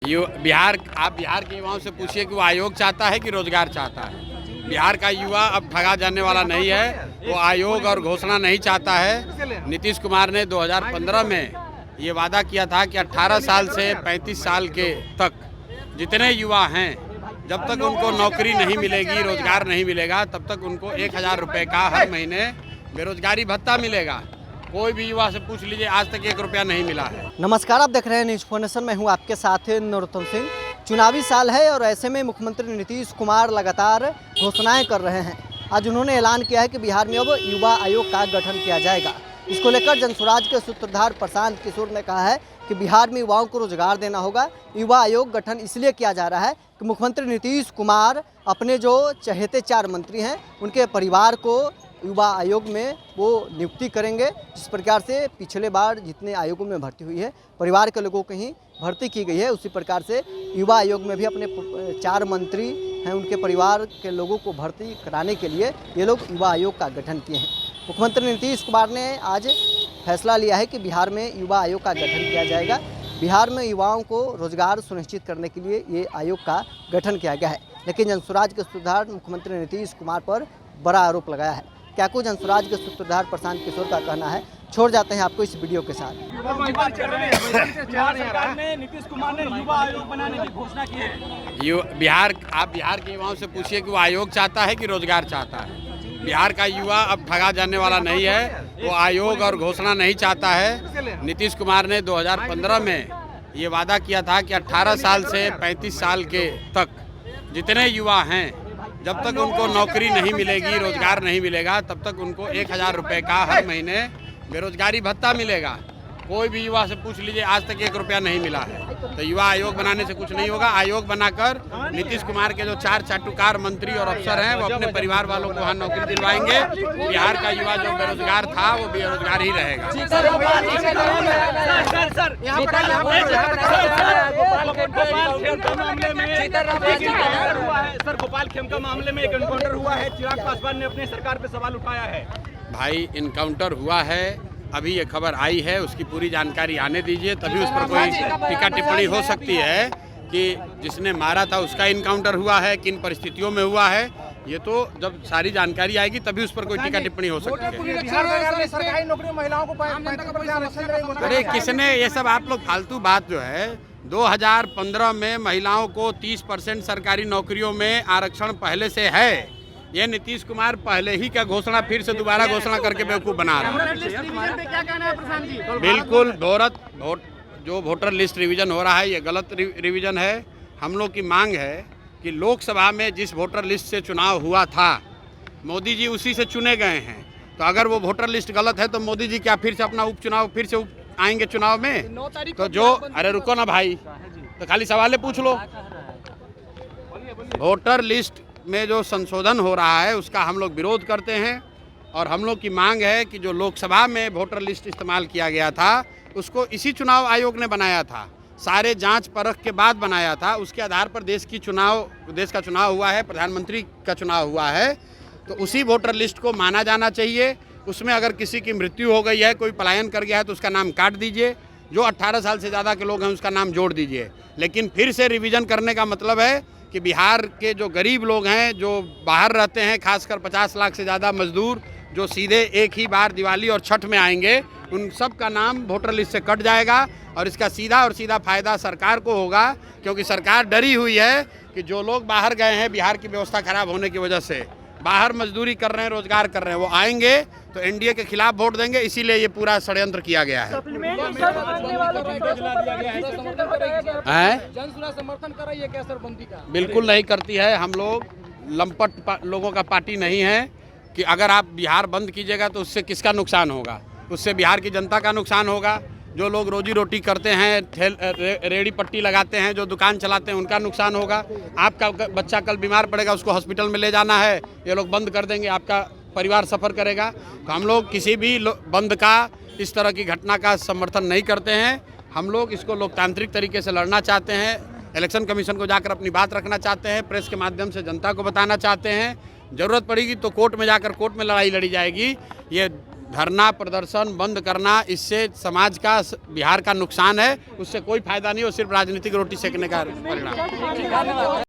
बिहार के युवाओं से पूछिए कि वो आयोग चाहता है कि रोजगार चाहता है। बिहार का युवा अब ठगा जाने वाला नहीं है, वो आयोग और घोषणा नहीं चाहता है। नीतीश कुमार ने 2015 में ये वादा किया था कि 18 साल से 35 साल के तक जितने युवा हैं, जब तक उनको नौकरी नहीं मिलेगी, रोजगार नहीं मिलेगा, तब तक उनको 1000 रुपये का हर महीने बेरोजगारी भत्ता मिलेगा। कोई भी युवा से पूछ लीजिए, आज तक 1 रुपया नहीं मिला है। नमस्कार, आप देख रहे हैं न्यूज़ फोनेशन। मैं हूं आपके साथ नरोत्तम सिंह। चुनावी साल है और ऐसे में मुख्यमंत्री नीतीश कुमार लगातार घोषणाएं कर रहे हैं। आज उन्होंने ऐलान किया है कि बिहार में अब युवा आयोग का गठन किया जाएगा। इसको लेकर जनसुराज के सूत्रधार प्रशांत किशोर ने कहा है कि बिहार में युवाओं को रोजगार देना होगा। युवा आयोग गठन इसलिए किया जा रहा है कि मुख्यमंत्री नीतीश कुमार अपने जो चहेते 4 मंत्री हैं उनके परिवार को युवा आयोग में वो नियुक्ति करेंगे। जिस प्रकार से पिछले बार जितने आयोगों में भर्ती हुई है, परिवार के लोगों को ही भर्ती की गई है, उसी प्रकार से युवा आयोग में भी अपने 4 मंत्री हैं उनके परिवार के लोगों को भर्ती कराने के लिए ये लोग युवा आयोग का गठन किए हैं। मुख्यमंत्री नीतीश कुमार ने आज फैसला लिया है कि बिहार में युवा आयोग का गठन किया जाएगा। बिहार में युवाओं को रोजगार सुनिश्चित करने के लिए ये आयोग का गठन किया गया है। लेकिन जनसुराज के सूत्रधार मुख्यमंत्री नीतीश कुमार पर बड़ा आरोप लगाया है। क्या कुछ जनसुराज के सूत्रधार प्रशांत किशोर का कहना है, छोड़ जाते हैं आपको इस वीडियो के साथ। नीतीश कुमार ने युवा आयोग बनाने की घोषणा की है। बिहार के युवाओं से पूछिए कि वो आयोग चाहता है कि रोजगार चाहता है। बिहार का युवा अब ठगा जाने वाला नहीं है, वो आयोग और घोषणा नहीं चाहता है। नीतीश कुमार ने 2015 में ये वादा किया था कि 18 साल से 35 साल के तक जितने युवा हैं, जब तक उनको नौकरी नहीं मिलेगी, रोजगार नहीं मिलेगा, तब तक उनको 1000 रुपये का हर महीने बेरोजगारी भत्ता मिलेगा। कोई भी युवा से पूछ लीजिए, आज तक 1 रुपया नहीं मिला है। तो युवा आयोग बनाने से कुछ नहीं होगा। आयोग बनाकर नीतीश कुमार के जो 4 चाटुकार मंत्री और अफसर हैं, वो अपने परिवार वालों को वहाँ नौकरी दिलवाएंगे। बिहार का युवा जो बेरोजगार था, वो बेरोजगार ही रहेगा। गोपाल खेमका मामले में एक एनकाउंटर हुआ है। चिराग पासवान ने अपनी सरकार पे सवाल उठाया है। भाई, इनकाउंटर हुआ है, अभी ये खबर आई है, उसकी पूरी जानकारी आने दीजिए, तभी उस पर कोई टीका टिप्पणी हो सकती है कि जिसने मारा था उसका इनकाउंटर हुआ है, किन परिस्थितियों में हुआ है। ये तो जब सारी जानकारी आएगी तभी उस पर कोई टीका टिप्पणी हो सकती है। सरकारी नौकरी में महिलाओं को अरे किसने ये सब, आप लोग फालतू बात जो है, 2015 में महिलाओं को 30% सरकारी नौकरियों में आरक्षण पहले से है। ये नीतीश कुमार पहले ही क्या घोषणा फिर से दोबारा घोषणा करके बेवकूफ़ बना रहा है। बिल्कुल जो वोटर लिस्ट रिवीजन हो रहा है, ये गलत रिवीजन है। हम लोग की मांग है कि लोकसभा में जिस वोटर लिस्ट से चुनाव हुआ था, मोदी जी उसी से चुने गए हैं। तो अगर वो वोटर लिस्ट गलत है तो मोदी जी क्या फिर से अपना उपचुनाव फिर से आएंगे चुनाव में? तो जो, अरे रुको ना भाई, तो खाली सवाल पूछ लो। वोटर लिस्ट में जो संशोधन हो रहा है उसका हम लोग विरोध करते हैं और हम लोग की मांग है कि जो लोकसभा में वोटर लिस्ट इस्तेमाल किया गया था उसको इसी चुनाव आयोग ने बनाया था, सारे जांच परख के बाद बनाया था। उसके आधार पर देश का चुनाव हुआ है, प्रधानमंत्री का चुनाव हुआ है। तो उसी वोटर लिस्ट को माना जाना चाहिए। उसमें अगर किसी की मृत्यु हो गई है, कोई पलायन कर गया है, तो उसका नाम काट दीजिए। जो 18 साल से ज़्यादा के लोग हैं उसका नाम जोड़ दीजिए। लेकिन फिर से रिवीजन करने का मतलब है कि बिहार के जो गरीब लोग हैं, जो बाहर रहते हैं, खासकर 50 लाख से ज़्यादा मजदूर जो सीधे एक ही बार दिवाली और छठ में आएंगे, उन सब का नाम वोटर लिस्ट से कट जाएगा। और इसका सीधा फ़ायदा सरकार को होगा, क्योंकि सरकार डरी हुई है कि जो लोग बाहर गए हैं बिहार की व्यवस्था खराब होने की वजह से, बाहर मजदूरी कर रहे हैं, रोजगार कर रहे हैं, वो आएंगे तो एनडीए के खिलाफ वोट देंगे। इसीलिए ये पूरा षड्यंत्र किया गया है। समर्थन कर रही है क्या सरबंदी का? बिल्कुल नहीं करती है। हम लोग लंपट लोगों का पार्टी नहीं है कि अगर आप बिहार बंद कीजिएगा तो उससे किसका नुकसान होगा? उससे बिहार की जनता का नुकसान होगा। जो लोग रोजी रोटी करते हैं, रेड़ी पट्टी लगाते हैं, जो दुकान चलाते हैं, उनका नुकसान होगा। आपका बच्चा कल बीमार पड़ेगा, उसको हॉस्पिटल में ले जाना है, ये लोग बंद कर देंगे, आपका परिवार सफ़र करेगा। तो हम लोग किसी भी बंद का, इस तरह की घटना का समर्थन नहीं करते हैं। हम लोग इसको लोकतांत्रिक तरीके से लड़ना चाहते हैं। इलेक्शन कमीशन को जाकर अपनी बात रखना चाहते हैं, प्रेस के माध्यम से जनता को बताना चाहते हैं। ज़रूरत पड़ेगी तो कोर्ट में जाकर कोर्ट में लड़ाई लड़ी जाएगी। ये धरना प्रदर्शन बंद करना, इससे समाज का, बिहार का नुकसान है। उससे कोई फायदा नहीं हो, सिर्फ राजनीतिक रोटी सेकने का परिणाम।